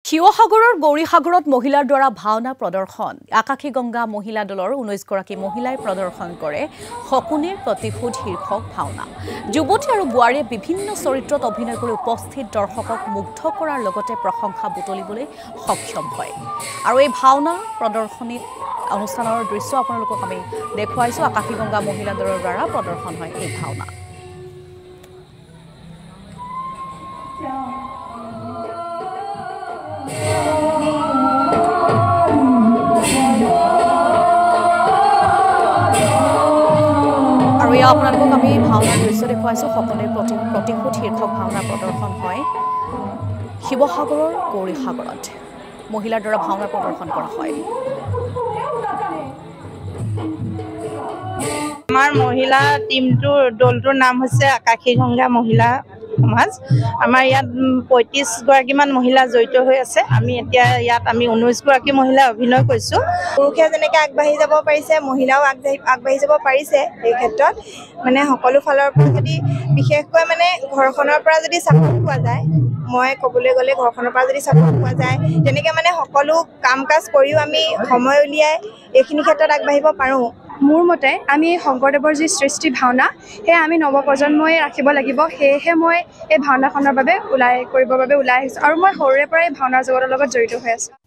শিৱসাগৰৰ গৌৰীসাগৰত মহিলাৰ দ্বাৰা ভাওনা প্ৰদৰ্শন আকাশী গংগা মহিলা দলৰ 19 গৰাকী মহিলাই প্ৰদৰ্শন কৰে সকুনিৰ প্ৰতিশোধ শীৰ্ষক ভাওনা যুৱতী আৰু বোৱাৰীয়ে বিভিন্ন চৰিত্ৰত অভিনয় কৰি উপস্থিত দৰ্শকক মুগ্ধ কৰাৰ লগতে প্ৰশংসা বুটলিবলৈ সক্ষম হয় আৰু এই ভাওনা প্ৰদৰ্শনীত অনুষ্ঠানৰ দৃশ্য আপোনালোকক আমি দেখুৱাইছো আকাশী গংগা মহিলা দলৰ দ্বাৰা প্ৰদৰ্শন হয় এই ভাওনা আৰু ইয়া আপোনালোকক আমি ভাওনাৰ দৃশ্য দেখুৱাইছো সকুনিৰ প্ৰতিশোধ শীৰ্ষক ভাওনা প্ৰদৰ্শন হয় শিৱসাগৰৰ গৌৰীসাগৰত মহিলাৰ দ্বাৰা ভাওনা প্ৰদৰ্শন কৰা হয় আমাৰ মহিলা টিমটোৰ দলটোৰ নাম হৈছে আকাশী গংগা মহিলা সমাজ আমাৰ ইয়াত 35 গৰাকীমান মহিলা জড়িত হৈ আছে আমি এতিয়া ইয়াত আমি 19 গৰাকী মহিলা অভিনয় কৰিছো পুৰুষে যেনেকৈ আগবাঢ়ি যাব পাৰিছে মহিলাও আগবাঢ়ি যাব পাৰিছে এই ক্ষেত্ৰত মানে সকলো ফালৰ পৰা যদি বিশেষকৈ মানে ঘৰখনৰ পৰা যদি সাপোৰ্ট পোৱা যায় মই ক'বলৈ গ'লে ঘৰখনৰ পৰা যদি সাপোৰ্ট পোৱা যায় তেনেকৈ মানে সকলো কাম কাজ কৰিও আমি সময় উলিয়াই এইখিনি ক্ষেত্ৰত আগবাঢ়িব পাৰোঁ মোৰ মতে আমি শংকৰদেৱৰ যি সৃষ্টি ভাওনা সেয়া আমি নৱপ্ৰজন্মই ৰাখিব লাগিব সেয়েহে মই এই ভাওনাখনৰ বাবে ওলাই আহিছোঁ আৰু মই সৰুৰে পৰাই ভাওনাৰ জগতৰ লগত জড়িত হৈ আছোঁ